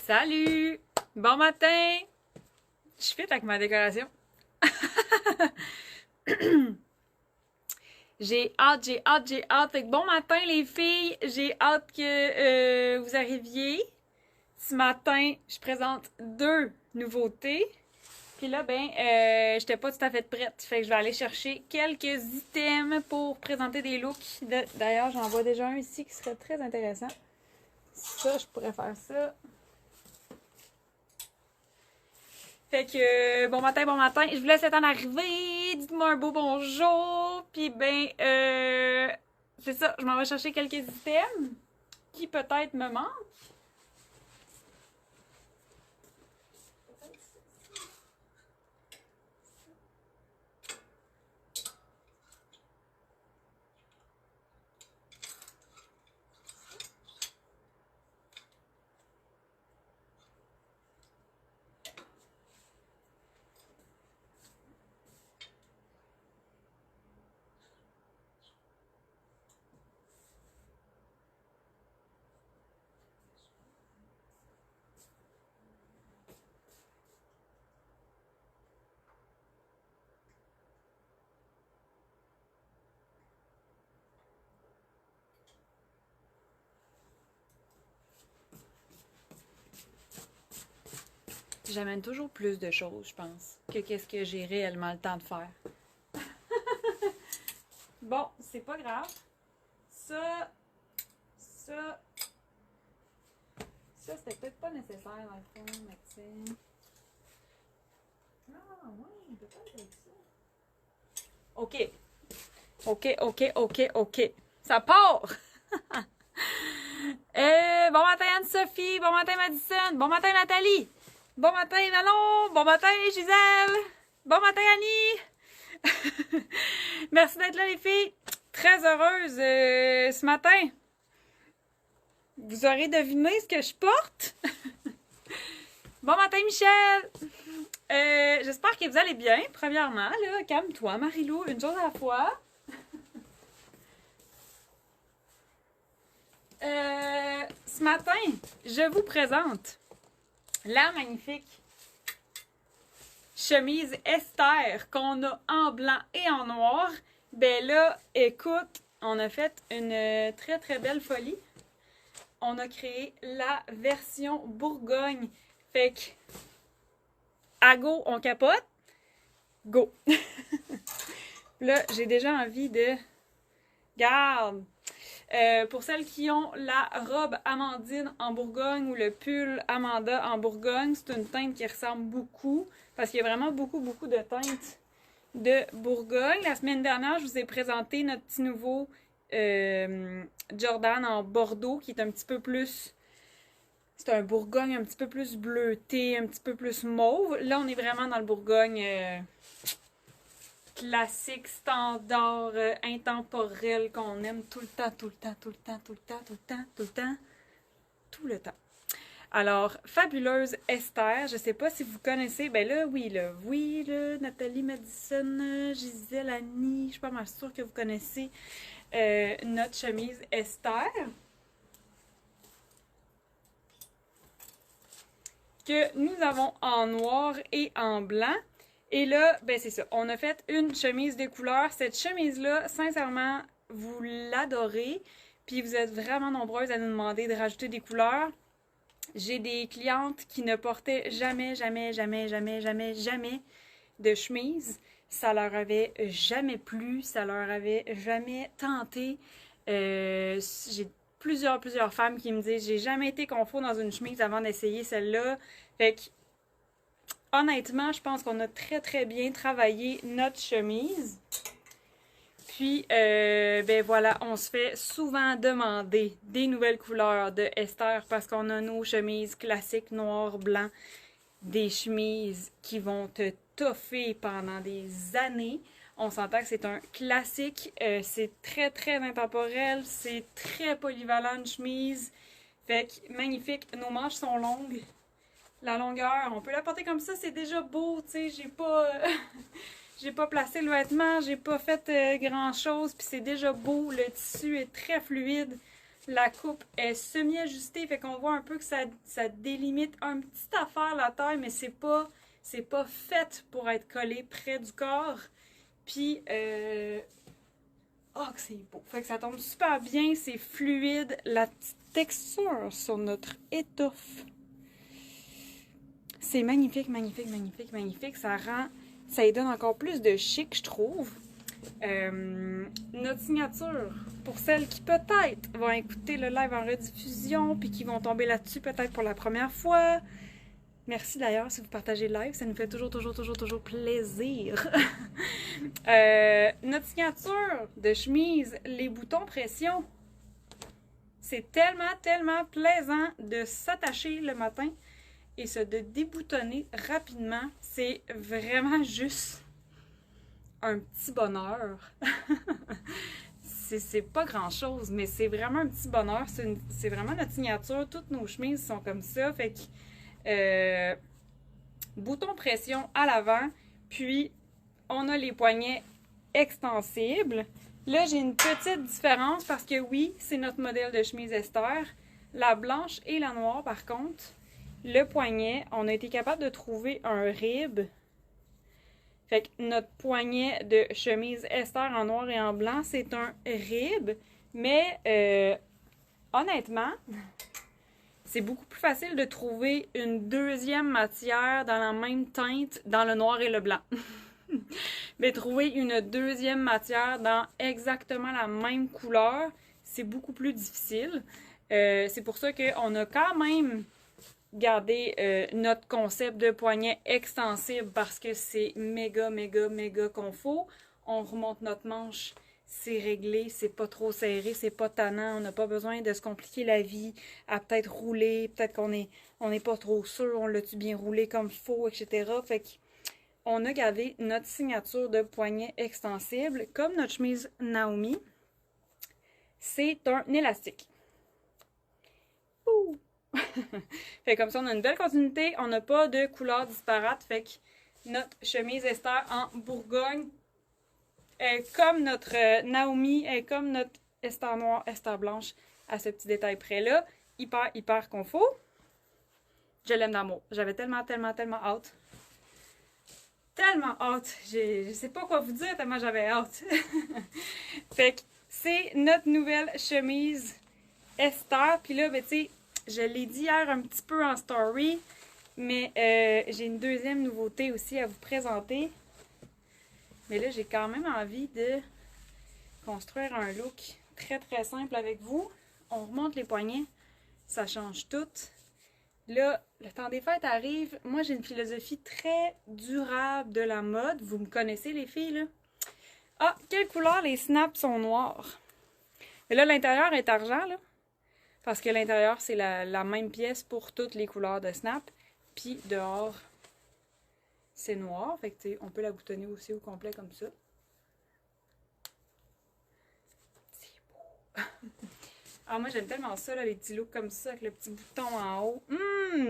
Salut! Bon matin! Je suis fit avec ma décoration. J'ai hâte. Fait que bon matin les filles, j'ai hâte que vous arriviez. Ce matin, je présente deux nouveautés. Puis là, j'étais pas tout à fait prête. Fait que je vais aller chercher quelques items pour présenter des looks. D'ailleurs, j'en vois déjà un ici qui serait très intéressant. Ça, je pourrais faire ça. Fait que, bon matin. Je vous laisse le temps d'arriver. Dites-moi un beau bonjour. Puis c'est ça, je m'en vais chercher quelques items qui peut-être me manquent. J'amène toujours plus de choses, je pense, que qu'est-ce que j'ai réellement le temps de faire. Bon, c'est pas grave. Ça, c'était peut-être pas nécessaire dans le fond, mais tu sais. Ah, ouais, peut-être avec ça. OK. Ça part! Bon matin Anne-Sophie, bon matin Madison, bon matin Nathalie, bon matin Manon, bon matin Gisèle, bon matin Annie. Merci d'être là les filles. Très heureuse ce matin. Vous aurez deviné ce que je porte. Bon matin Michel. J'espère que vous allez bien. Premièrement, là, calme-toi Marilou, une chose à la fois. Ce matin, je vous présente la magnifique chemise Esther qu'on a en blanc et en noir. Ben là, écoute, on a fait une très très belle folie. On a créé la version Bourgogne. Fait que, à go, on capote. Go! Là, j'ai déjà envie de... Garde! Pour celles qui ont la robe Amandine en Bourgogne ou le pull Amanda en Bourgogne, c'est une teinte qui ressemble beaucoup parce qu'il y a vraiment beaucoup de teintes de Bourgogne. La semaine dernière, je vous ai présenté notre petit nouveau Jordan en Bordeaux qui est un petit peu plus... C'est un Bourgogne un petit peu plus bleuté, un petit peu plus mauve. Là, on est vraiment dans le Bourgogne... classique, standard, intemporel, qu'on aime tout le temps. Alors, fabuleuse Esther, je sais pas si vous connaissez, ben là, oui, Nathalie Madison, Gisèle, Annie, je suis pas mal sûre que vous connaissez notre chemise Esther. Que nous avons en noir et en blanc. Et là, ben c'est ça. On a fait une chemise des couleurs. Cette chemise-là, sincèrement, vous l'adorez. Puis vous êtes vraiment nombreuses à nous demander de rajouter des couleurs. J'ai des clientes qui ne portaient jamais de chemise. Ça leur avait jamais plu. Ça leur avait jamais tenté. J'ai plusieurs femmes qui me disent « J'ai jamais été confort dans une chemise avant d'essayer celle-là. » Fait que honnêtement, je pense qu'on a très bien travaillé notre chemise. Puis, ben voilà, on se fait souvent demander des nouvelles couleurs de Esther parce qu'on a nos chemises classiques noir, blanc, des chemises qui vont te toffer pendant des années. On s'entend que c'est un classique, c'est très intemporel, c'est très polyvalent une chemise. Fait que magnifique, nos manches sont longues. La longueur, on peut la porter comme ça, c'est déjà beau, tu sais, j'ai pas placé le vêtement, j'ai pas fait grand chose, puis c'est déjà beau, le tissu est très fluide, La coupe est semi-ajustée, fait qu'on voit un peu que ça délimite un petit affaire la taille, mais c'est pas fait pour être collé près du corps. Puis, oh, que c'est beau. Fait que ça tombe super bien, c'est fluide. La petite texture sur notre étoffe. C'est magnifique, magnifique, magnifique, magnifique. Ça lui donne encore plus de chic, je trouve. Notre signature, pour celles qui peut-être vont écouter le live en rediffusion puis qui vont tomber là-dessus peut-être pour la première fois. Merci d'ailleurs si vous partagez le live, ça nous fait toujours plaisir. Notre signature de chemise, les boutons pression. C'est tellement plaisant de s'attacher le matin et de déboutonner rapidement. C'est vraiment juste un petit bonheur. c'est pas grand-chose, mais c'est vraiment un petit bonheur. C'est vraiment notre signature. Toutes nos chemises sont comme ça. Fait que bouton pression à l'avant, puis on a les poignets extensibles. Là, j'ai une petite différence parce que oui, c'est notre modèle de chemise Esther. La blanche et la noire, par contre, le poignet, on a été capable de trouver un rib. Fait que notre poignet de chemise Esther en noir et en blanc, c'est un rib. Mais honnêtement, c'est beaucoup plus facile de trouver une deuxième matière dans la même teinte dans le noir et le blanc. Mais trouver une deuxième matière dans exactement la même couleur, c'est beaucoup plus difficile. C'est pour ça qu'on a quand même gardé notre concept de poignet extensible parce que c'est méga confort. On remonte notre manche, c'est réglé, c'est pas trop serré, c'est pas tannant, on n'a pas besoin de se compliquer la vie à peut-être rouler, peut-être qu'on n'est pas trop sûr, on l'a-tu bien roulé comme il faut, etc. Fait que on a gardé notre signature de poignet extensible. Comme notre chemise Naomi, c'est un élastique. Ouh! Fait comme ça, on a une belle continuité. On n'a pas de couleurs disparates. Fait que notre chemise Esther en Bourgogne est comme notre Naomi, est comme notre Esther noire, Esther blanche, à ce petit détail près-là. Hyper confort. Je l'aime d'amour. J'avais tellement hâte. Tellement hâte. Je sais pas quoi vous dire tellement j'avais hâte. Fait que c'est notre nouvelle chemise Esther. Puis là, ben, tu sais, je l'ai dit hier un petit peu en story, mais j'ai une deuxième nouveauté aussi à vous présenter. Mais là, j'ai quand même envie de construire un look très simple avec vous. On remonte les poignets, ça change tout. Là, le temps des fêtes arrive. Moi, j'ai une philosophie très durable de la mode. Vous me connaissez, les filles, là? Ah, quelle couleur les snaps sont noirs? Mais là, l'intérieur est argent, là. Parce que l'intérieur, c'est la même pièce pour toutes les couleurs de snap. Puis dehors, c'est noir. Fait que, tu sais, on peut la boutonner aussi au complet comme ça. C'est beau! Ah, moi, j'aime tellement ça, là, les petits looks comme ça, avec le petit bouton en haut.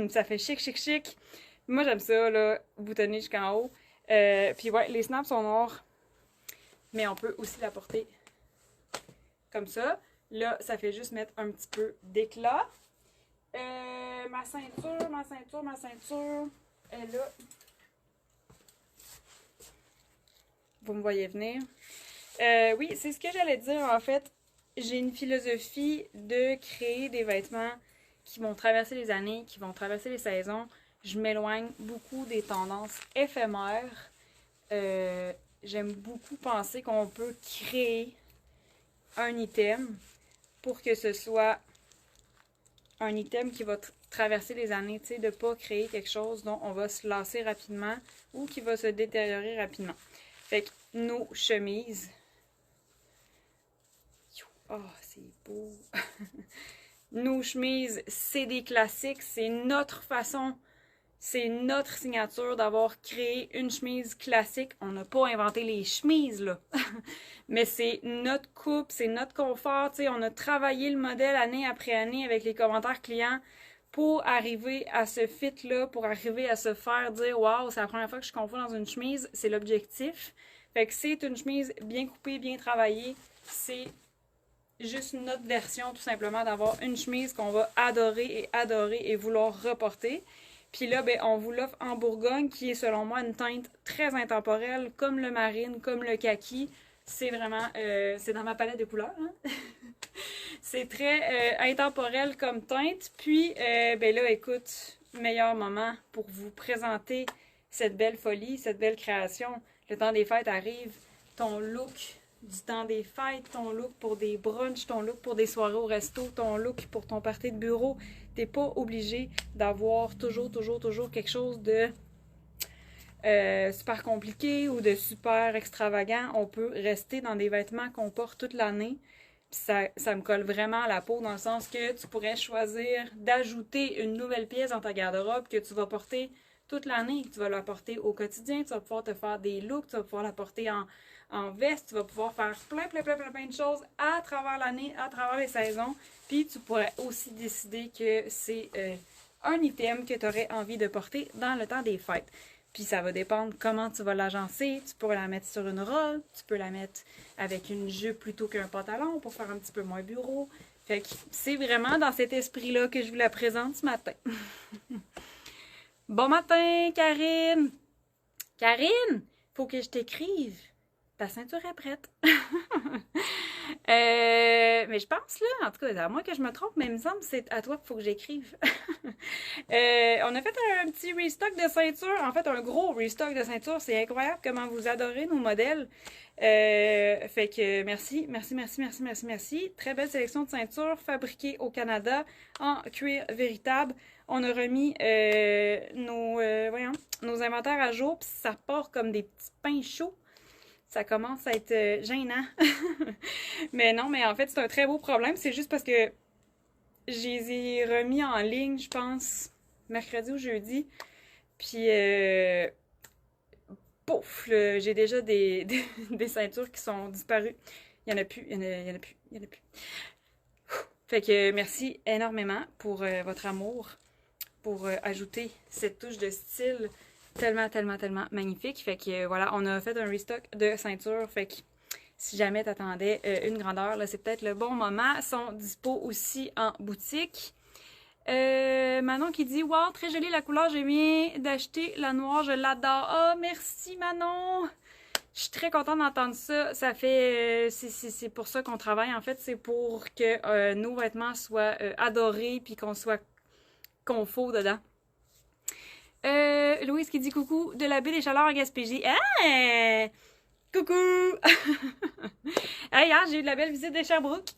Ça fait chic. Moi, j'aime ça, là, boutonner jusqu'en haut. Puis ouais, les snaps sont noirs. Mais on peut aussi la porter comme ça. Là, ça fait juste mettre un petit peu d'éclat. Ma ceinture est là. Vous me voyez venir. Oui, c'est ce que j'allais dire, en fait. J'ai une philosophie de créer des vêtements qui vont traverser les années, qui vont traverser les saisons. Je m'éloigne beaucoup des tendances éphémères. J'aime beaucoup penser qu'on peut créer un item pour que ce soit un item qui va traverser les années, tu sais, de ne pas créer quelque chose dont on va se lasser rapidement ou qui va se détériorer rapidement. Fait que nos chemises... Oh, c'est beau! Nos chemises, c'est des classiques, c'est notre façon, c'est notre signature d'avoir créé une chemise classique. On n'a pas inventé les chemises, là. Mais c'est notre coupe, c'est notre confort, tu sais, on a travaillé le modèle année après année avec les commentaires clients pour arriver à ce fit-là, pour arriver à se faire dire « Wow, c'est la première fois que je suis confort dans une chemise », c'est l'objectif. Fait que c'est une chemise bien coupée, bien travaillée, c'est juste notre version, tout simplement, d'avoir une chemise qu'on va adorer et vouloir reporter. Puis là, ben, on vous l'offre en Bourgogne, qui est selon moi une teinte très intemporelle, comme le marine, comme le kaki. C'est vraiment, c'est dans ma palette de couleurs. Hein? C'est très intemporel comme teinte. Puis, ben là, écoute, meilleur moment pour vous présenter cette belle folie, cette belle création. Le temps des fêtes arrive. Ton look du temps des fêtes, ton look pour des brunchs, ton look pour des soirées au resto, ton look pour ton party de bureau. T'es pas obligé d'avoir toujours quelque chose de super compliqué ou de super extravagant. On peut rester dans des vêtements qu'on porte toute l'année. Ça me colle vraiment à la peau dans le sens que tu pourrais choisir d'ajouter une nouvelle pièce dans ta garde-robe que tu vas porter toute l'année, que tu vas la porter au quotidien, tu vas pouvoir te faire des looks, tu vas pouvoir la porter en veste, tu vas pouvoir faire plein de choses à travers l'année, à travers les saisons. Puis tu pourrais aussi décider que c'est un item que tu aurais envie de porter dans le temps des fêtes. Puis ça va dépendre comment tu vas l'agencer. Tu pourrais la mettre sur une robe, tu peux la mettre avec une jupe plutôt qu'un pantalon pour faire un petit peu moins bureau. Fait que c'est vraiment dans cet esprit-là que je vous la présente ce matin. Bon matin, Karine! Karine, faut que je t'écrive. Ta ceinture est prête. Mais je pense là, en tout cas, à moins que je me trompe, mais il me semble que c'est à toi qu'il faut que j'écrive. On a fait un petit restock de ceinture, en fait un gros restock de ceinture. C'est incroyable comment vous adorez nos modèles. Fait que merci. Très belle sélection de ceintures fabriquées au Canada en cuir véritable. On a remis nos inventaires à jour, puis ça part comme des petits pains chauds. Ça commence à être gênant. Mais non, mais en fait, c'est un très beau problème. C'est juste parce que je les ai remis en ligne, je pense, mercredi ou jeudi. Puis, pouf, j'ai déjà des ceintures qui sont disparues. Il n'y en a plus. Fait que merci énormément pour votre amour, pour ajouter cette touche de style tellement magnifique. Fait que voilà, on a fait un restock de ceintures. Fait que si jamais t'attendais une grandeur, là, c'est peut-être le bon moment. Ils sont dispo aussi en boutique. Manon qui dit « Wow, très jolie la couleur, j'ai bien d'acheter la noire, je l'adore. » Ah, merci Manon! Je suis très contente d'entendre ça. Ça fait... c'est pour ça qu'on travaille, en fait. C'est pour que nos vêtements soient adorés puis qu'on soit confort dedans. Louise qui dit coucou de la baie des Chaleurs en Gaspésie. Ah! Coucou! Hey, hier, j'ai eu de la belle visite de Sherbrooke.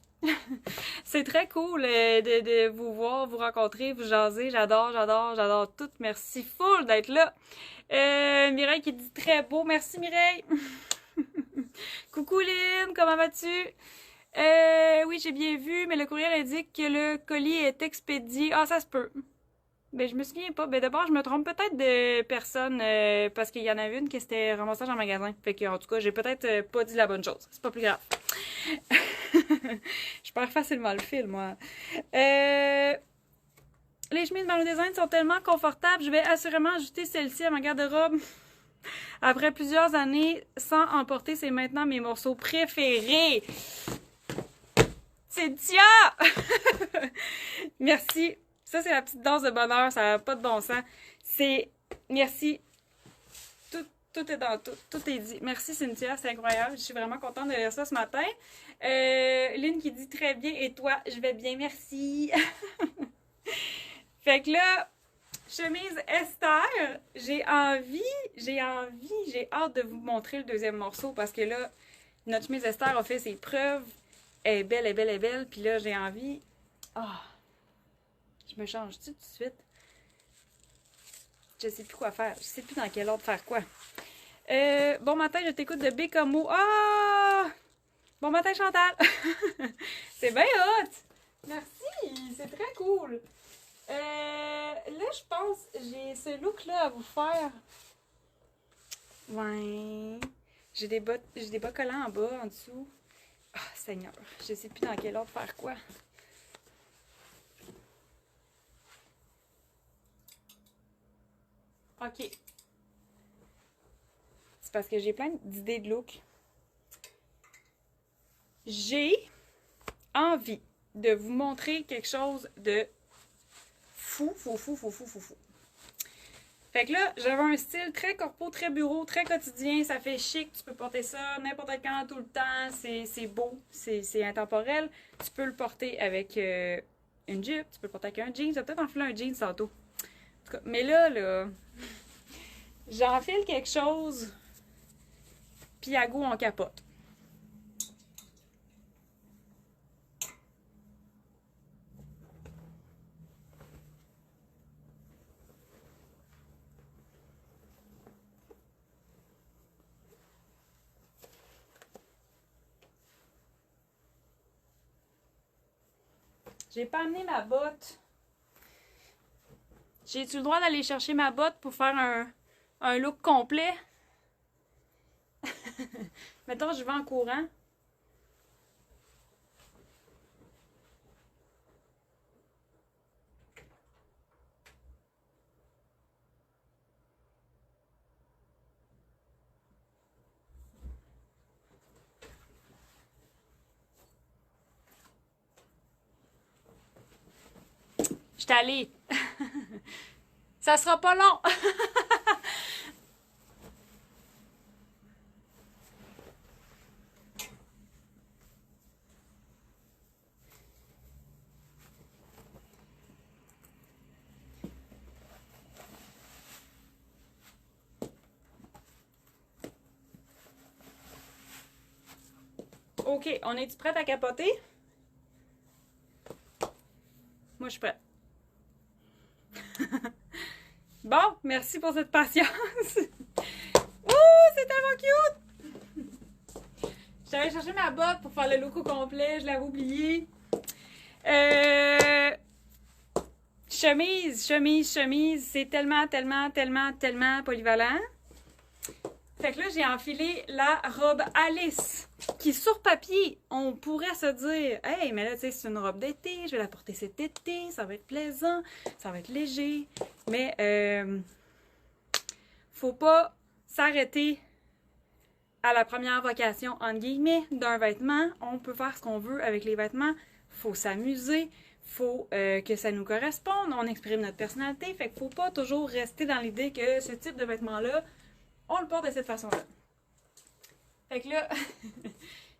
C'est très cool de vous voir, vous rencontrer, vous jaser. J'adore tout. Merci full d'être là. Mireille qui dit très beau. Merci Mireille. Coucou Lynn, comment vas-tu? Oui, j'ai bien vu, mais le courriel indique que le colis est expédié. Ah, ça se peut. Ben, je me souviens pas. Ben, d'abord, je me trompe peut-être de personne parce qu'il y en avait une qui était ramassage en magasin. Fait que, en tout cas, j'ai peut-être pas dit la bonne chose. C'est pas plus grave. Je perds facilement le fil, moi. Les chemises Marlowe Design sont tellement confortables. Je vais assurément ajouter celle-ci à ma garde-robe. Après plusieurs années sans en porter, c'est maintenant mes morceaux préférés. Cynthia! Merci. Ça, c'est la petite danse de bonheur. Ça n'a pas de bon sens. C'est... Merci. Tout est dans tout. Tout est dit. Merci, Cynthia. C'est incroyable. Je suis vraiment contente de lire ça ce matin. Lynn qui dit très bien. Et toi? Je vais bien. Merci. Fait que là, chemise Esther, j'ai hâte de vous montrer le deuxième morceau parce que là, notre chemise Esther a fait ses preuves. Elle est belle. Puis là, j'ai envie... Ah! Je me change-tu tout de suite? Je sais plus quoi faire. Je sais plus dans quel ordre faire quoi. Bon matin, je t'écoute de Bécamo. Ah! Bon matin, Chantal! C'est bien hot! Merci! C'est très cool! Là, je pense j'ai ce look-là à vous faire. Ouais. J'ai des bas collants en bas, en dessous. Ah, Seigneur. Je sais plus dans quel ordre faire quoi. OK. C'est parce que j'ai plein d'idées de look. J'ai envie de vous montrer quelque chose de fou. Fait que là, j'avais un style très corpo, très bureau, très quotidien. Ça fait chic. Tu peux porter ça n'importe quand, tout le temps. C'est beau. C'est intemporel. Tu peux le porter avec une jupe. Tu peux le porter avec un jean. Tu vas peut-être enfiler un jean tantôt. En tout cas, mais là, j'enfile quelque chose. Puis à goût, on capote. J'ai pas amené ma botte. J'ai-tu le droit d'aller chercher ma botte pour faire un look complet? Mettons, je vais en courant. Je suis allée. Ça sera pas long. OK, on est-tu prête à capoter? Moi, je suis prête. Bon, merci pour cette patience. Ouh, c'est tellement cute! J'allais chercher ma botte pour faire le look au complet, je l'avais oublié. Chemise, c'est tellement polyvalent. Fait que là, j'ai enfilé la robe Alice, qui sur papier, on pourrait se dire, hey, mais là, tu sais, c'est une robe d'été, je vais la porter cet été, ça va être plaisant, ça va être léger. Mais, faut pas s'arrêter à la première vocation, entre guillemets, d'un vêtement. On peut faire ce qu'on veut avec les vêtements. Faut s'amuser. Faut que ça nous corresponde. On exprime notre personnalité. Fait qu'il faut pas toujours rester dans l'idée que ce type de vêtement-là, on le porte de cette façon-là. Fait que là,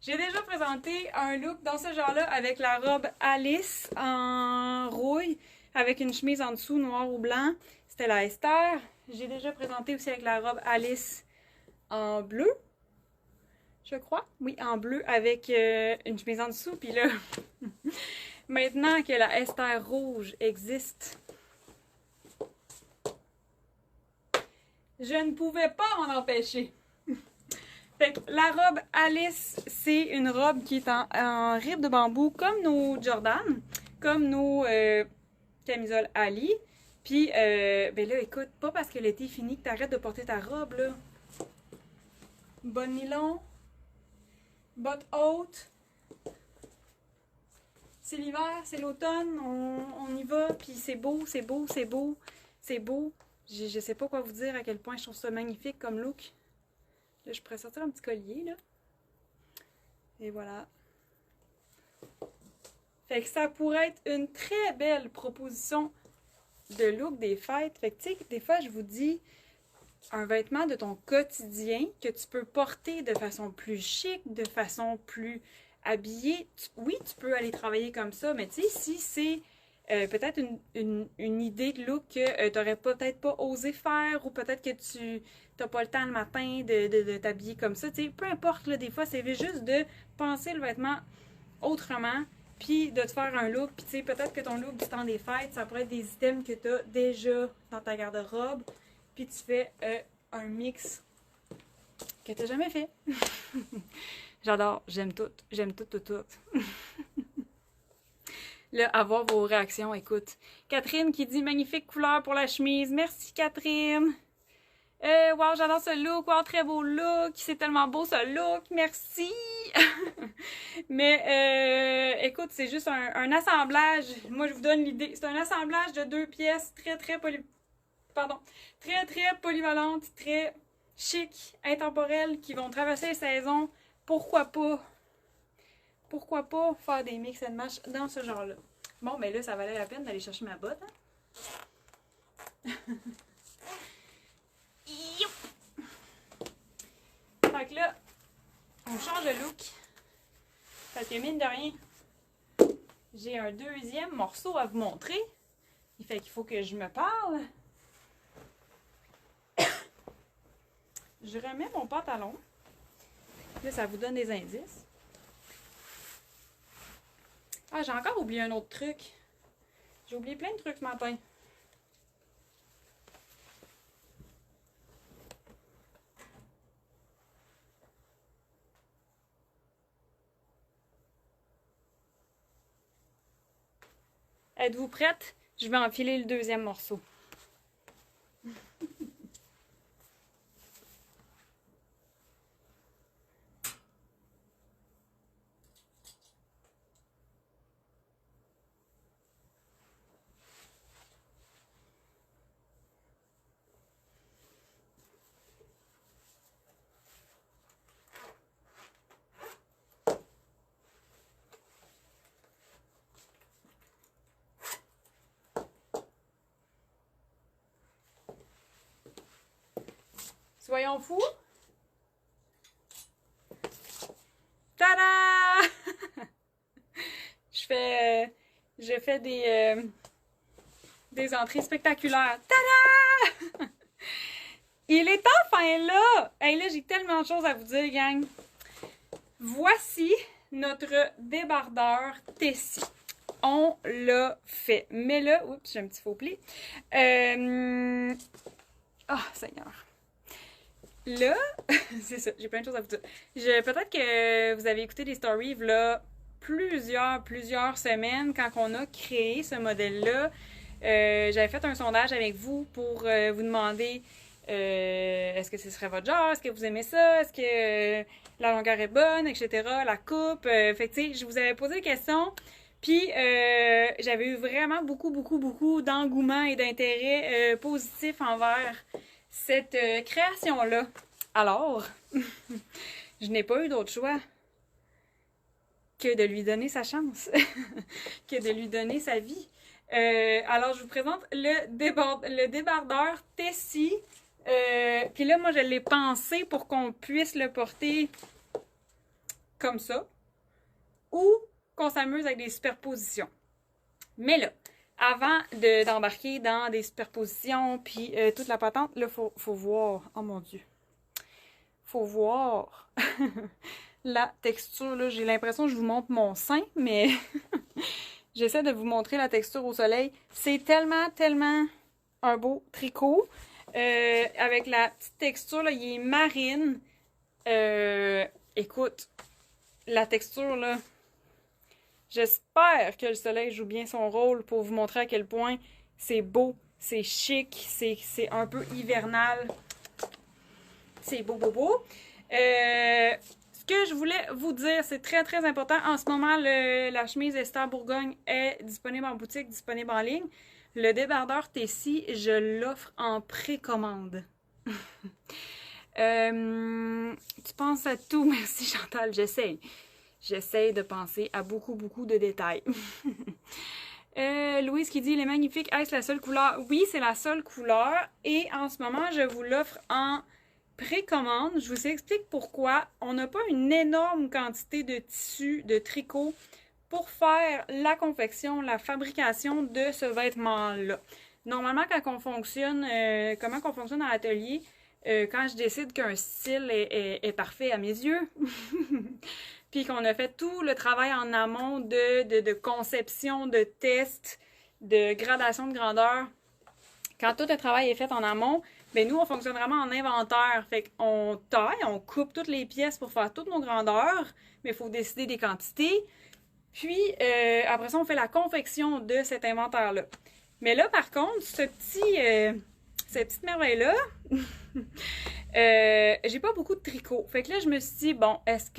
j'ai déjà présenté un look dans ce genre-là avec la robe Alice en rouille, avec une chemise en dessous noir ou blanc. C'était la Esther. J'ai déjà présenté aussi avec la robe Alice en bleu. Je crois. Oui, en bleu avec une chemise en dessous. Puis là, maintenant que la Esther rouge existe, je ne pouvais pas m'en empêcher. Fait que la robe Alice, c'est une robe qui est en ribe de bambou, comme nos Jordan, comme nos camisoles Ali. Puis, ben là, écoute, pas parce que l'été est fini que t'arrêtes de porter ta robe, là. Bonne nylon, bottes hautes. C'est l'hiver, c'est l'automne, on y va, puis c'est beau. Je sais pas quoi vous dire à quel point je trouve ça magnifique comme look. Là, je pourrais sortir un petit collier, là. Et voilà. Fait que ça pourrait être une très belle proposition de look des fêtes. Fait que, tu sais, des fois, je vous dis un vêtement de ton quotidien que tu peux porter de façon plus chic, de façon plus habillée. Oui, tu peux aller travailler comme ça, mais tu sais, si c'est peut-être une idée de look que tu n'aurais peut-être pas osé faire ou peut-être que tu n'as pas le temps le matin de t'habiller comme ça. Tu sais, peu importe, là, des fois, c'est juste de penser le vêtement autrement puis de te faire un look. Puis tu sais, peut-être que ton look du temps des fêtes, ça pourrait être des items que tu as déjà dans ta garde-robe. Puis tu fais un mix que tu n'as jamais fait. J'adore, j'aime tout. Là, à voir vos réactions, écoute. Catherine qui dit magnifique couleur pour la chemise. Merci Catherine. Wow, j'adore ce look. Wow, très beau look. C'est tellement beau ce look. Merci. Mais écoute, c'est juste un assemblage. Moi, je vous donne l'idée. C'est un assemblage de 2 pièces très polyvalentes, très chic, intemporelles, qui vont traverser les saisons. Pourquoi pas pourquoi pas faire des mix and match dans ce genre-là. Bon, mais là, ça valait la peine d'aller chercher ma botte, hein? Youp! Fait que là, on change de look. Parce que mine de rien, j'ai un deuxième morceau à vous montrer. Il fait qu'il faut que je me parle. Je remets mon pantalon. Là, ça vous donne des indices. Ah, j'ai encore oublié un autre truc. J'ai oublié plein de trucs ce matin. Êtes-vous prête? Je vais enfiler le deuxième morceau. Soyons fous. Tada! Je fais des entrées spectaculaires. Tada! Il est enfin là! Hey, là, j'ai tellement de choses à vous dire, gang. Voici notre débardeur Tessie. On l'a fait. Mais là, oups, j'ai un petit faux pli. Ah, Seigneur. Là, c'est ça, j'ai plein de choses à vous dire. Peut-être que vous avez écouté des stories là plusieurs semaines quand on a créé ce modèle-là. J'avais fait un sondage avec vous pour vous demander est-ce que ce serait votre genre, est-ce que vous aimez ça, est-ce que la longueur est bonne, etc., la coupe. Fait que, tu sais, je vous avais posé des questions. Puis, j'avais eu vraiment beaucoup d'engouement et d'intérêt positif envers cette création-là. Alors, je n'ai pas eu d'autre choix que de lui donner sa chance, que de lui donner sa vie. Alors, je vous présente le débardeur Tessie. Puis là, moi, je l'ai pensé pour qu'on puisse le porter comme ça ou qu'on s'amuse avec des superpositions. Mais là, avant d'embarquer dans des superpositions puis toute la patente, là, faut voir. Oh mon Dieu. Faut voir la texture. Là, j'ai l'impression que je vous montre mon sein, mais j'essaie de vous montrer la texture au soleil. C'est tellement un beau tricot. Avec la petite texture, là, il est marine. Écoute, la texture, là, j'espère que le soleil joue bien son rôle pour vous montrer à quel point c'est beau, c'est chic, c'est un peu hivernal. C'est beau. Ce que je voulais vous dire, c'est très important. En ce moment, la chemise Esther Bourgogne est disponible en boutique, disponible en ligne. Le débardeur Tessie, je l'offre en précommande. Tu penses à tout. Merci Chantal, j'essaye. J'essaie de penser à beaucoup de détails. Louise qui dit, il est magnifique. Est-ce la seule couleur? Oui, c'est la seule couleur. Et en ce moment, je vous l'offre en précommande. Je vous explique pourquoi. On n'a pas une énorme quantité de tissu, de tricot pour faire la confection, la fabrication de ce vêtement-là. Normalement, quand on fonctionne, comment qu'on fonctionne à l'atelier, quand je décide qu'un style est parfait à mes yeux, puis qu'on a fait tout le travail en amont de conception, de test, de gradation de grandeur, quand tout le travail est fait en amont, ben nous, on fonctionne vraiment en inventaire. Fait qu'on taille, on coupe toutes les pièces pour faire toutes nos grandeurs, mais il faut décider des quantités. Puis, après ça, on fait la confection de cet inventaire-là. Mais là, par contre, cette petite merveille-là, j'ai pas beaucoup de tricot. Fait que là, je me suis dit, bon, est-ce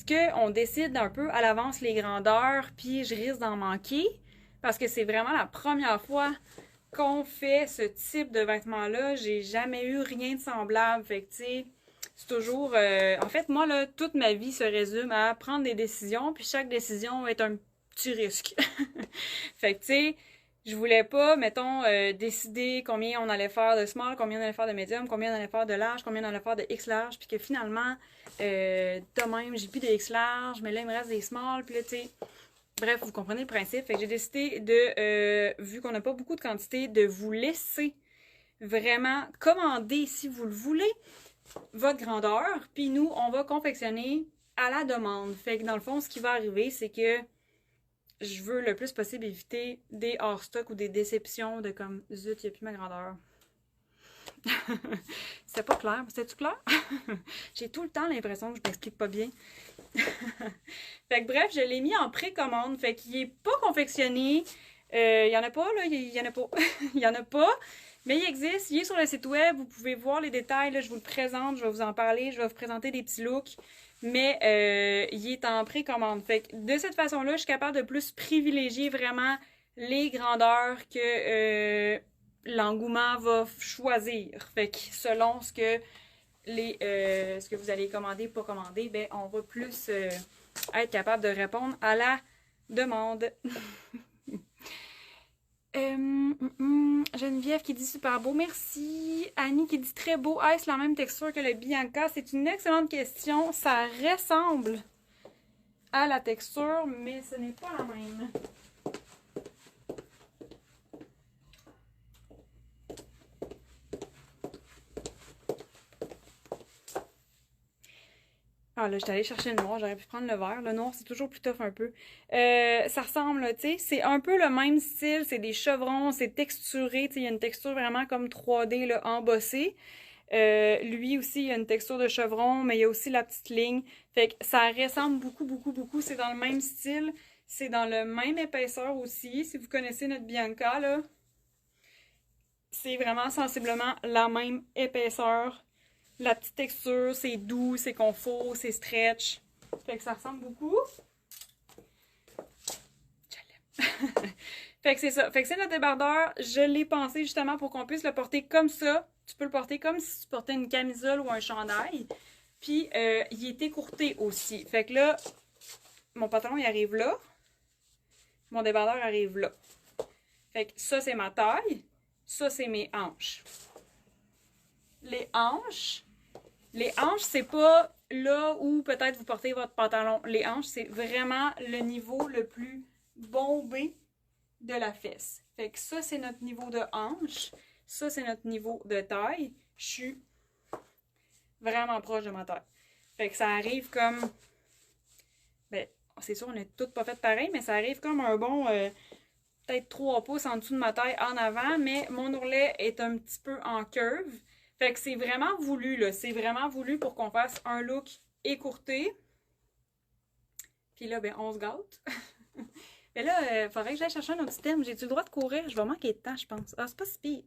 qu'on décide un peu à l'avance les grandeurs, puis je risque d'en manquer? Parce que c'est vraiment la première fois qu'on fait ce type de vêtements-là. J'ai jamais eu rien de semblable. Fait que, tu sais, C'est toujours... en fait, moi, là, toute ma vie se résume à prendre des décisions, puis chaque décision est un petit risque. Fait que, tu sais, je voulais pas, mettons, décider combien on allait faire de small, combien on allait faire de medium, combien on allait faire de large, combien on allait faire de X large, puis que finalement, de même, j'ai plus de X large, mais là, il me reste des small, puis là, tu sais... Bref, vous comprenez le principe. Fait que j'ai décidé de, vu qu'on n'a pas beaucoup de quantité, de vous laisser vraiment commander, si vous le voulez, votre grandeur, puis nous, on va confectionner à la demande. Fait que dans le fond, ce qui va arriver, c'est que je veux le plus possible éviter des hors-stock ou des déceptions de comme zut, il n'y a plus ma grandeur. C'était pas clair. C'était-tu clair? J'ai tout le temps l'impression que je m'explique pas bien. Fait que bref, je l'ai mis en précommande. Fait qu'il est pas confectionné. Il y en a pas, là. Il y en a pas. Il y en a pas. Mais il existe. Il est sur le site web. Vous pouvez voir les détails. Là, je vous le présente. Je vais vous en parler. Je vais vous présenter des petits looks. Mais il est en précommande. Fait que de cette façon-là, je suis capable de plus privilégier vraiment les grandeurs que l'engouement va choisir. Fait que selon ce que ce que vous allez commander, pas commander, ben on va plus être capable de répondre à la demande. Geneviève qui dit super beau, merci. Annie qui dit très beau. Est-ce la même texture que le Bianca? C'est une excellente question. Ça ressemble à la texture, mais ce n'est pas la même. Ah là, j'étais allée chercher le noir, j'aurais pu prendre le vert. Le noir, c'est toujours plus tough un peu. Ça ressemble, tu sais, c'est un peu le même style, c'est des chevrons, c'est texturé, tu sais, il y a une texture vraiment comme 3D, là, embossée. Lui aussi, il y a une texture de chevron, mais il y a aussi la petite ligne. Fait que ça ressemble beaucoup, beaucoup, beaucoup. C'est dans le même style, c'est dans le même épaisseur aussi. Si vous connaissez notre Bianca, là, c'est vraiment sensiblement la même épaisseur. La petite texture, c'est doux, c'est confort, c'est stretch. Fait que ça ressemble beaucoup. Je l'aime. Fait que c'est ça. Fait que c'est notre débardeur. Je l'ai pensé justement pour qu'on puisse le porter comme ça. Tu peux le porter comme si tu portais une camisole ou un chandail. Puis, il est écourté aussi. Fait que là, mon pantalon, il arrive là. Mon débardeur arrive là. Fait que ça, c'est ma taille. Ça, c'est mes hanches. Les hanches, c'est pas là où peut-être vous portez votre pantalon. Les hanches, c'est vraiment le niveau le plus bombé de la fesse. Fait que ça, c'est notre niveau de hanche. Ça, c'est notre niveau de taille. Je suis vraiment proche de ma taille. Fait que ça arrive comme... Ben, c'est sûr, on n'est toutes pas faites pareil, mais ça arrive comme un bon... peut-être 3 pouces en dessous de ma taille en avant, mais mon ourlet est un petit peu en curve. Fait que c'est vraiment voulu, là. C'est vraiment voulu pour qu'on fasse un look écourté. Puis là, ben, on se gâte. Mais là, faudrait que j'aille chercher un autre système. J'ai-tu le droit de courir? Je vais manquer de temps, je pense. Ah, c'est pas si pire.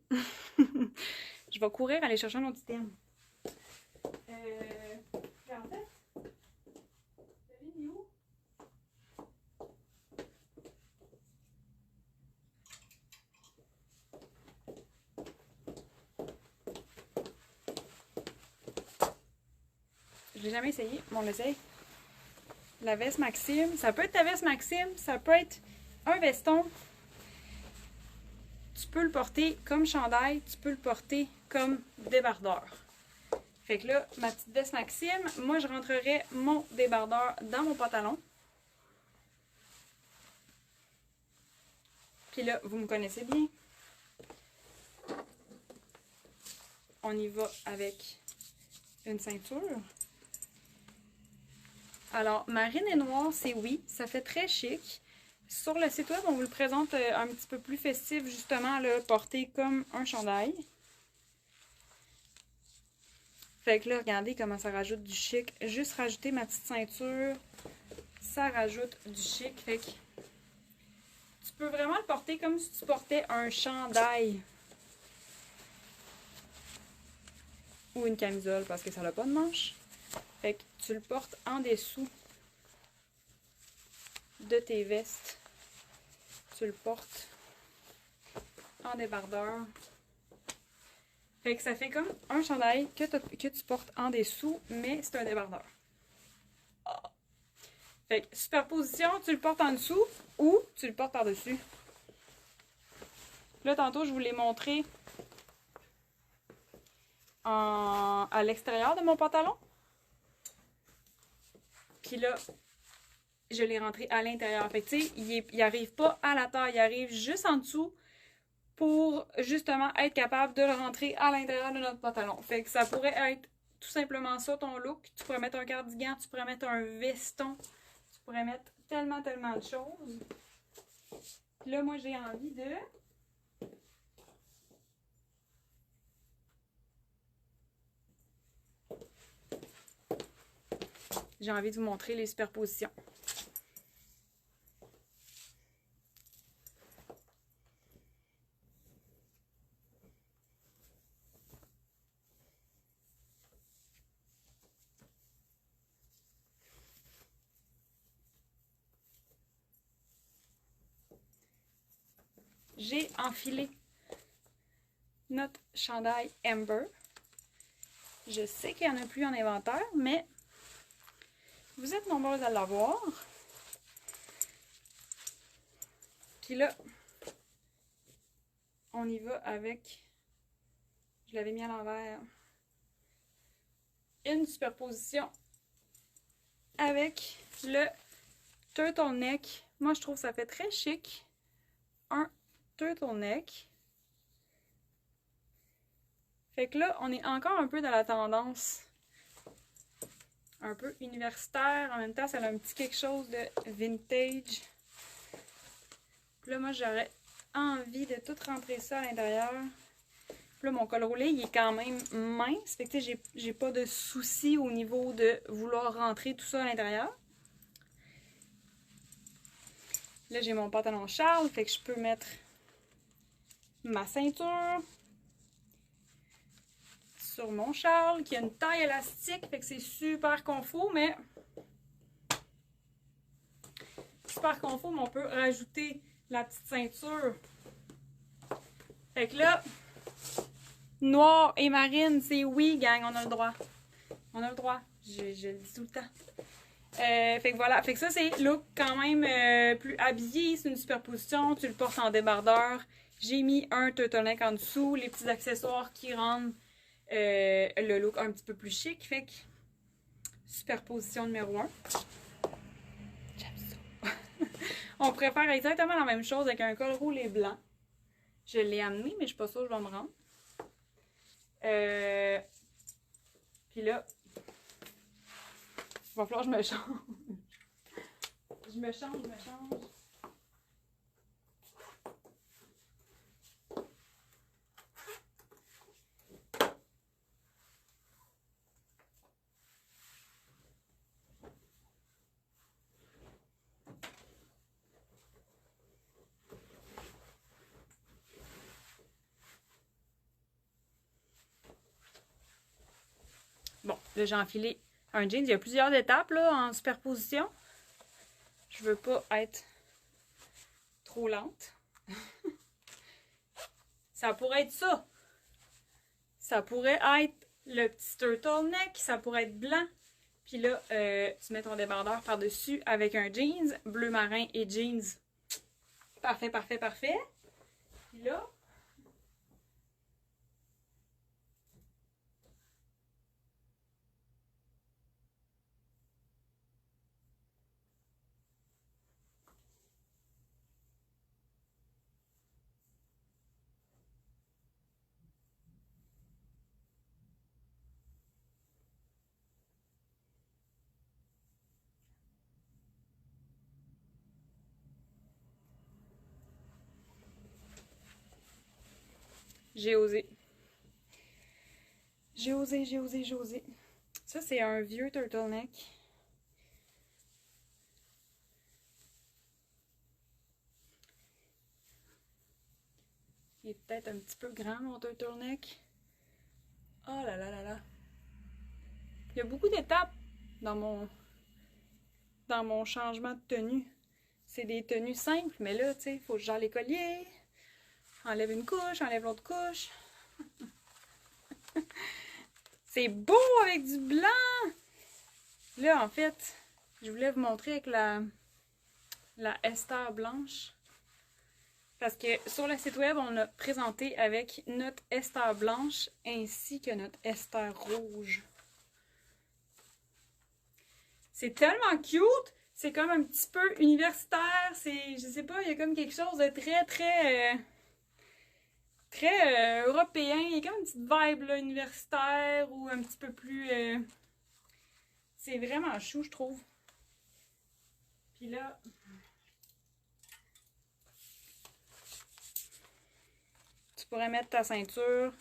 Je vais courir, aller chercher un autre système. En fait, la vidéo... Je l'ai jamais essayé, mais on l'essaye. La veste Maxime. Ça peut être ta veste Maxime, ça peut être un veston. Tu peux le porter comme chandail, tu peux le porter comme débardeur. Fait que là, ma petite veste Maxime, moi je rentrerais mon débardeur dans mon pantalon. Puis là, vous me connaissez bien. On y va avec une ceinture. Alors, marine et noir, c'est oui, ça fait très chic. Sur le site web, on vous le présente un petit peu plus festif, justement, là, porté comme un chandail. Fait que là, regardez comment ça rajoute du chic. Juste rajouter ma petite ceinture, ça rajoute du chic. Fait que tu peux vraiment le porter comme si tu portais un chandail. Ou une camisole, parce que ça n'a pas de manche. Fait que tu le portes en dessous de tes vestes. Tu le portes en débardeur. Fait que ça fait comme un chandail que tu portes en dessous, mais c'est un débardeur. Ah. Fait que superposition, tu le portes en dessous ou tu le portes par-dessus. Là, tantôt, je vous l'ai montré à l'extérieur de mon pantalon. Puis là, je l'ai rentré à l'intérieur. Fait que tu sais, il arrive pas à la taille, il arrive juste en dessous pour justement être capable de le rentrer à l'intérieur de notre pantalon. Fait que ça pourrait être tout simplement ça ton look. Tu pourrais mettre un cardigan, tu pourrais mettre un veston, tu pourrais mettre tellement de choses. Puis là, moi, j'ai envie de... J'ai envie de vous montrer les superpositions. J'ai enfilé notre chandail Amber. Je sais qu'il n'y en a plus en inventaire, mais vous êtes nombreux à l'avoir. Puis là, on y va avec, je l'avais mis à l'envers, une superposition avec le turtleneck. Moi, je trouve que ça fait très chic. Un turtleneck. Fait que là, on est encore un peu dans la tendance un peu universitaire. En même temps, ça a un petit quelque chose de vintage. Puis là, moi, j'aurais envie de tout rentrer ça à l'intérieur. Puis là, mon col roulé, il est quand même mince. Fait que tu sais, j'ai pas de souci au niveau de vouloir rentrer tout ça à l'intérieur. Là, j'ai mon pantalon Charles. Fait que je peux mettre ma ceinture sur mon Charles, qui a une taille élastique. Fait que c'est super confort, mais... super confort, mais on peut rajouter la petite ceinture. Fait que là, noir et marine, c'est oui, gang, on a le droit. On a le droit. Je le dis tout le temps. Fait que voilà. Fait que ça, c'est look quand même plus habillé. C'est une superposition. Tu le portes en débardeur. J'ai mis un turtleneck en dessous. Les petits accessoires qui rendent le look un petit peu plus chic. Fait que superposition numéro 1. J'aime ça. On pourrait faire exactement la même chose avec un col roulé blanc. Je l'ai amené, mais je suis pas sûre que je vais me rendre. Puis là, il va falloir que je me change. Je me change. Bon, là, j'ai enfilé un jeans. Il y a plusieurs étapes là, en superposition. Je veux pas être trop lente. Ça pourrait être ça. Ça pourrait être le petit turtleneck. Ça pourrait être blanc. Puis là, tu mets ton débardeur par-dessus avec un jeans, bleu marin et jeans. Parfait. Puis là, j'ai osé. J'ai osé. Ça, c'est un vieux turtleneck. Il est peut-être un petit peu grand, mon turtleneck. Oh là là là là. Il y a beaucoup d'étapes dans mon changement de tenue. C'est des tenues simples, mais là, tu sais, il faut que j'enlève les colliers, enlève une couche, enlève l'autre couche. C'est beau avec du blanc! Là, en fait, je voulais vous montrer avec la Esther blanche. Parce que sur le site web, on a présenté avec notre Esther blanche ainsi que notre Esther rouge. C'est tellement cute! C'est comme un petit peu universitaire. C'est, je sais pas, il y a comme quelque chose de très européen. Il y a comme une petite vibe là, universitaire ou un petit peu plus... C'est vraiment chou, je trouve. Puis là... Tu pourrais mettre ta ceinture.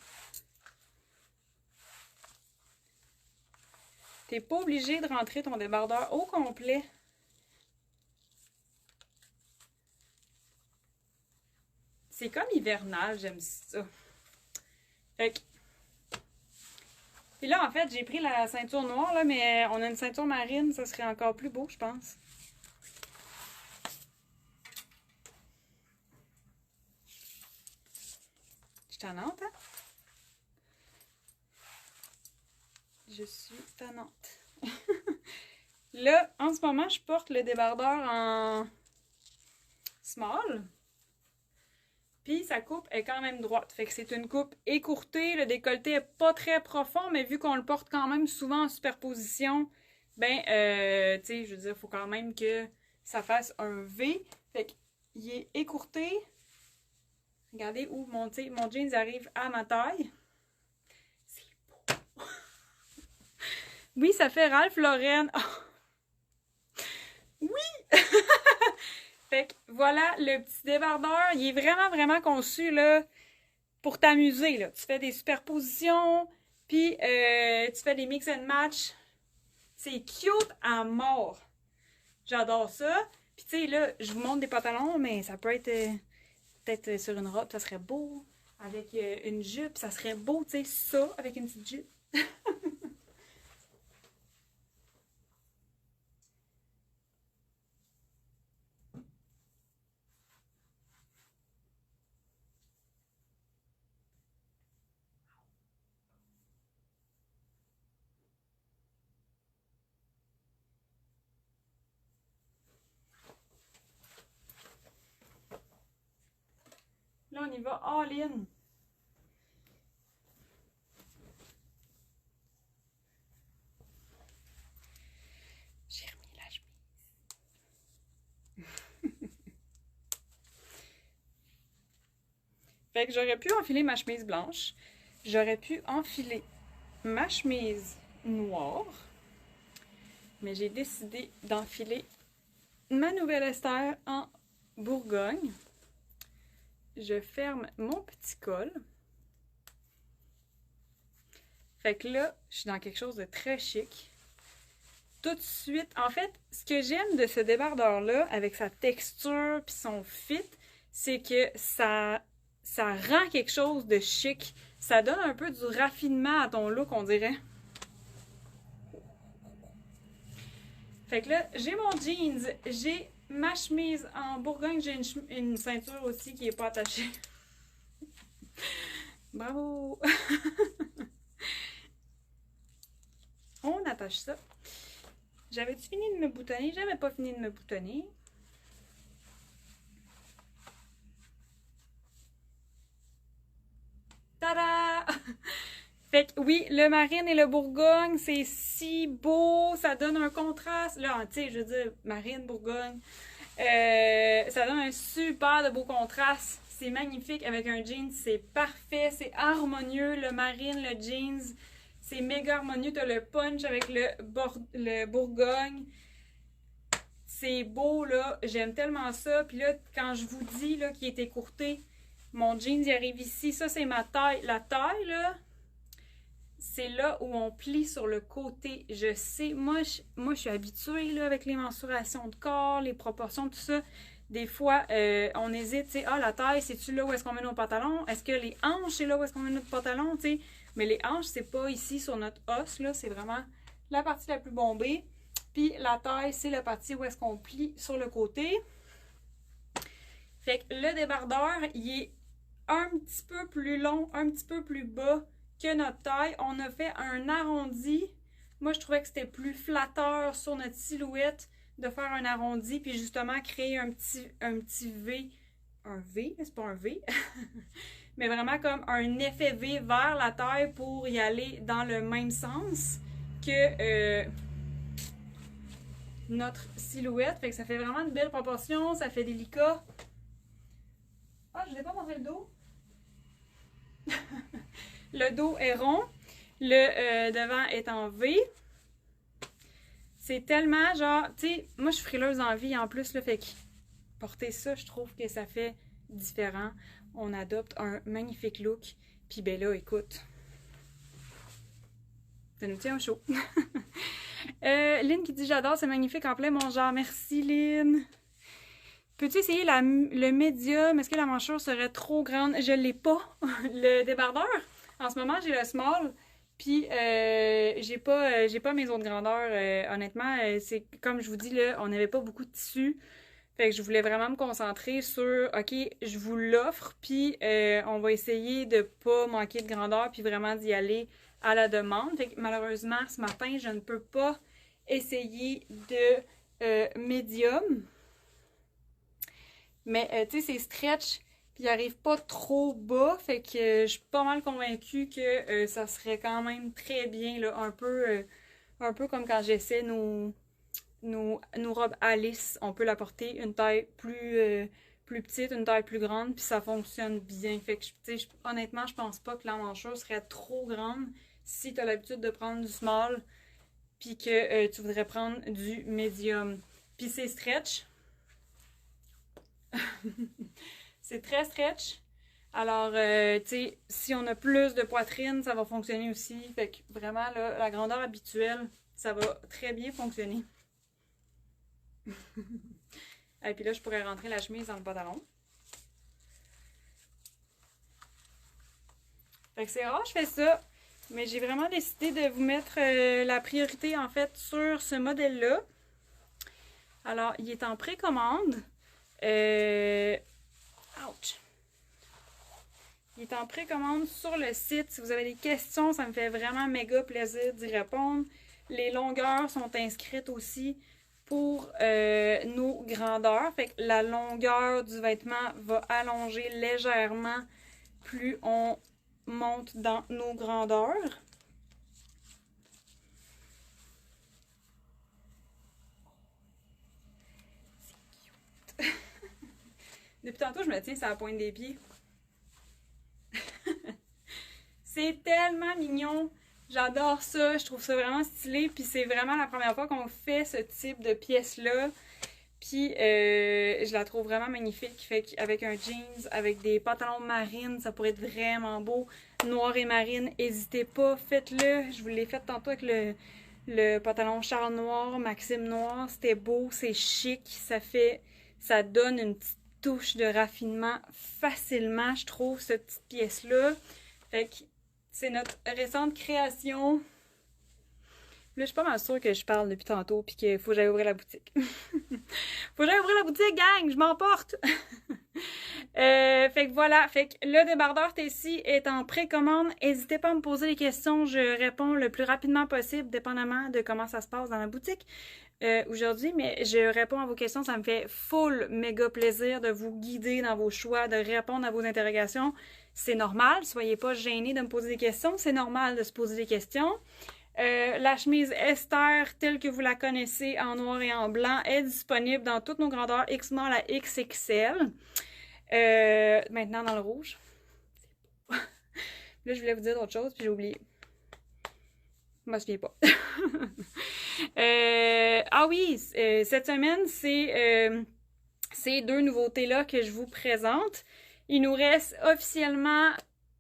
T'es pas obligé de rentrer ton débardeur au complet. C'est comme hivernal, j'aime ça. Fait que... Puis là, en fait, j'ai pris la ceinture noire, là, mais on a une ceinture marine, ça serait encore plus beau, je pense. Je suis tannante, hein? Je suis tannante. Là, en ce moment, je porte le débardeur en small. Puis sa coupe est quand même droite. Fait que c'est une coupe écourtée. Le décolleté est pas très profond, mais vu qu'on le porte quand même souvent en superposition, ben, tu sais, je veux dire, il faut quand même que ça fasse un V. Fait qu'il est écourté. Regardez où mon jeans arrive à ma taille. C'est beau. Oui, ça fait Ralph Lauren. Oh. Oui! Fait que voilà le petit débardeur. Il est vraiment, vraiment conçu là, pour t'amuser. Là. Tu fais des superpositions, puis tu fais des mix and match. C'est cute à mort. J'adore ça. Puis tu sais, là, je vous montre des pantalons, mais ça peut être peut-être sur une robe, ça serait beau. Avec une jupe, ça serait beau, tu sais, ça, avec une petite jupe. Là, on y va all-in. J'ai remis la chemise. Fait que j'aurais pu enfiler ma chemise blanche. J'aurais pu enfiler ma chemise noire. Mais j'ai décidé d'enfiler ma nouvelle Esther en Bourgogne. Je ferme mon petit col. Fait que là, je suis dans quelque chose de très chic. Tout de suite, en fait, ce que j'aime de ce débardeur-là, avec sa texture puis son fit, c'est que ça rend quelque chose de chic. Ça donne un peu du raffinement à ton look, on dirait. Fait que là, j'ai mon jeans, j'ai ma chemise en Bourgogne, j'ai une ceinture aussi qui n'est pas attachée. Bravo! On attache ça. J'avais-tu fini de me boutonner? J'avais pas fini de me boutonner. Tada! Fait que oui, le marine et le Bourgogne, c'est si beau, ça donne un contraste. Là, tu sais, je veux dire, marine, Bourgogne, ça donne un super de beau contraste. C'est magnifique avec un jean, c'est parfait, c'est harmonieux. Le marine, le jeans, c'est méga harmonieux. T'as le punch avec le Bourgogne. C'est beau, là. J'aime tellement ça. Puis là, quand je vous dis là qu'il est écourté, mon jeans, il arrive ici. Ça, c'est ma taille. La taille, là, c'est là où on plie sur le côté. Je sais, moi, je suis habituée là, avec les mensurations de corps, les proportions, tout ça. Des fois, on hésite, tu sais, ah, la taille, c'est-tu là où est-ce qu'on met nos pantalons? Est-ce que les hanches, c'est là où est-ce qu'on met notre pantalon, tu sais? Mais les hanches, c'est pas ici sur notre os, là, c'est vraiment la partie la plus bombée. Puis la taille, c'est la partie où est-ce qu'on plie sur le côté. Fait que le débardeur, il est un petit peu plus long, un petit peu plus bas que notre taille. On a fait un arrondi. Moi, je trouvais que c'était plus flatteur sur notre silhouette de faire un arrondi, puis justement créer un petit V. Un V, c'est pas un V. Mais vraiment comme un effet V vers la taille pour y aller dans le même sens que notre silhouette. Fait que ça fait vraiment une belle proportion, ça fait délicat. Ah, je ne l'ai pas montré le dos. Le dos est rond, le devant est en V. C'est tellement genre, tu sais, moi je suis frileuse en vie en plus, là, fait que porter ça, je trouve que ça fait différent. On adopte un magnifique look. Puis ben là, écoute, ça nous tient au chaud. Lynn qui dit j'adore, c'est magnifique en plein mon genre. Merci Lynn. Peux-tu essayer le médium? Est-ce que la manchure serait trop grande? Je l'ai pas. Le débardeur. En ce moment, j'ai le small. Puis j'ai pas mes autres grandeurs. Honnêtement, c'est comme je vous dis là, on n'avait pas beaucoup de tissu. Fait que je voulais vraiment me concentrer sur, OK, je vous l'offre, puis on va essayer de pas manquer de grandeur, puis vraiment d'y aller à la demande. Fait que malheureusement, ce matin, je ne peux pas essayer de médium. Mais, tu sais, c'est stretch, puis il arrive pas trop bas, fait que je suis pas mal convaincue que ça serait quand même très bien, là, un peu comme quand j'essaie nos robes Alice, on peut la porter une taille plus petite, une taille plus grande, puis ça fonctionne bien. Fait que, honnêtement, je pense pas que la manchure serait trop grande si tu as l'habitude de prendre du small, puis que tu voudrais prendre du medium. Puis c'est stretch. C'est très stretch. Alors, tu sais, si on a plus de poitrine, ça va fonctionner aussi. Fait que vraiment, là, la grandeur habituelle, ça va très bien fonctionner. Et puis là, je pourrais rentrer la chemise dans le pantalon. Fait que c'est rare, je fais ça. Mais j'ai vraiment décidé de vous mettre la priorité, en fait, sur ce modèle-là. Alors, il est en précommande. Ouch! Il est en précommande sur le site. Si vous avez des questions, ça me fait vraiment méga plaisir d'y répondre. Les longueurs sont inscrites aussi pour nos grandeurs. Fait que la longueur du vêtement va allonger légèrement plus on monte dans nos grandeurs. C'est cute. Depuis tantôt, je me tiens sur la pointe des pieds. C'est tellement mignon. J'adore ça. Je trouve ça vraiment stylé. Puis c'est vraiment la première fois qu'on fait ce type de pièce-là. Puis je la trouve vraiment magnifique. Fait qu'avec un jeans, avec des pantalons marines, ça pourrait être vraiment beau. Noir et marine, n'hésitez pas, faites-le. Je vous l'ai fait tantôt avec le pantalon Charles noir, Maxime noir. C'était beau, c'est chic. Ça donne une petite touche de raffinement facilement, je trouve, cette petite pièce-là. Fait que c'est notre récente création. Là, je suis pas mal sûre que je parle depuis tantôt puis qu'il faut que j'aille ouvrir la boutique. Faut que j'aille ouvrir la boutique, gang! Je m'emporte! Fait que voilà. Fait que le débardeur Tessie est en précommande. N'hésitez pas à me poser des questions. Je réponds le plus rapidement possible, dépendamment de comment ça se passe dans la boutique aujourd'hui. Mais je réponds à vos questions. Ça me fait full méga plaisir de vous guider dans vos choix, de répondre à vos interrogations. C'est normal. Soyez pas gênés de me poser des questions. C'est normal de se poser des questions. La chemise Esther, telle que vous la connaissez en noir et en blanc, est disponible dans toutes nos grandeurs X-Small à XXL. Maintenant dans le rouge. Là, je voulais vous dire d'autres choses, puis j'ai oublié. Je me souviens pas. Ah oui, cette semaine, c'est ces deux nouveautés-là que je vous présente. Il nous reste officiellement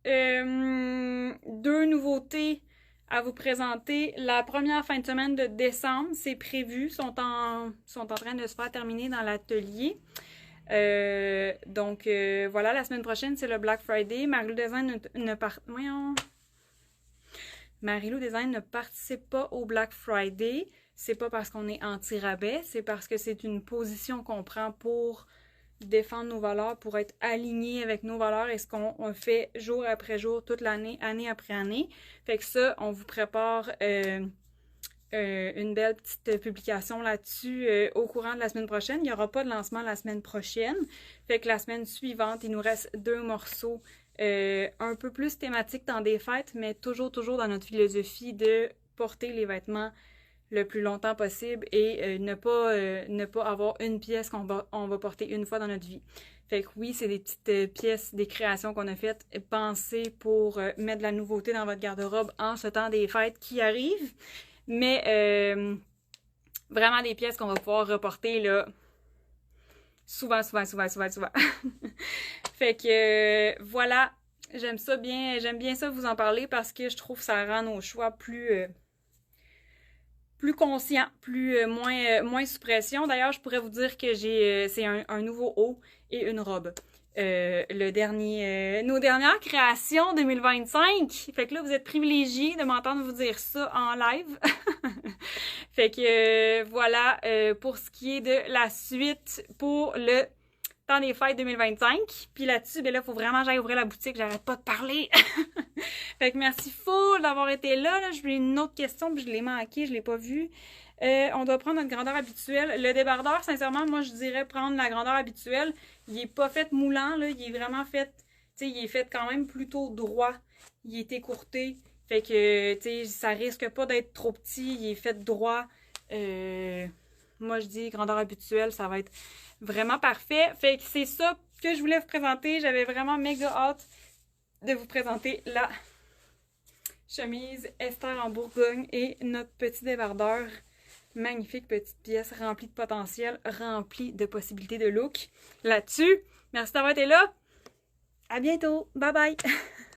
deux nouveautés à vous présenter. La première fin de semaine de décembre, c'est prévu, sont en train de se faire terminer dans l'atelier. Donc voilà, la semaine prochaine, c'est le Black Friday. Marilou Design Marilou Design ne participe pas au Black Friday. C'est pas parce qu'on est anti-rabais, c'est parce que c'est une position qu'on prend pour défendre nos valeurs, pour être alignés avec nos valeurs et ce qu'on fait jour après jour, toute l'année, année après année. Fait que ça, on vous prépare une belle petite publication là-dessus au courant de la semaine prochaine. Il n'y aura pas de lancement la semaine prochaine. Fait que la semaine suivante, il nous reste 2 morceaux un peu plus thématiques dans des fêtes, mais toujours dans notre philosophie de porter les vêtements le plus longtemps possible et ne pas avoir une pièce on va porter une fois dans notre vie. Fait que oui, c'est des petites pièces, des créations qu'on a faites, pensées pour mettre de la nouveauté dans votre garde-robe en ce temps des fêtes qui arrivent. Mais vraiment des pièces qu'on va pouvoir reporter là souvent. Fait que voilà, j'aime bien ça vous en parler parce que je trouve que ça rend nos choix plus conscients, moins sous pression. D'ailleurs, je pourrais vous dire que c'est un nouveau haut et une robe. Nos dernières créations 2025. Fait que là, vous êtes privilégiés de m'entendre vous dire ça en live. Fait que voilà, pour ce qui est de la suite pour le temps des fêtes 2025. Puis là-dessus, ben là, faut vraiment que j'aille ouvrir la boutique, j'arrête pas de parler. Fait que merci full d'avoir été là. Je voulais une autre question, puis je l'ai manqué, je l'ai pas vu. On doit prendre notre grandeur habituelle. Le débardeur, sincèrement, moi, je dirais prendre la grandeur habituelle. Il est pas fait moulant, là. Il est vraiment fait, tu sais, il est fait quand même plutôt droit. Il est écourté. Fait que, tu sais, ça risque pas d'être trop petit. Il est fait droit. Moi, je dis grandeur habituelle, ça va être vraiment parfait. Fait que c'est ça que je voulais vous présenter. J'avais vraiment méga hâte de vous présenter la chemise Esther en Bourgogne et notre petit débardeur. Magnifique petite pièce remplie de potentiel, remplie de possibilités de look. Là-dessus, merci d'avoir été là. À bientôt. Bye bye.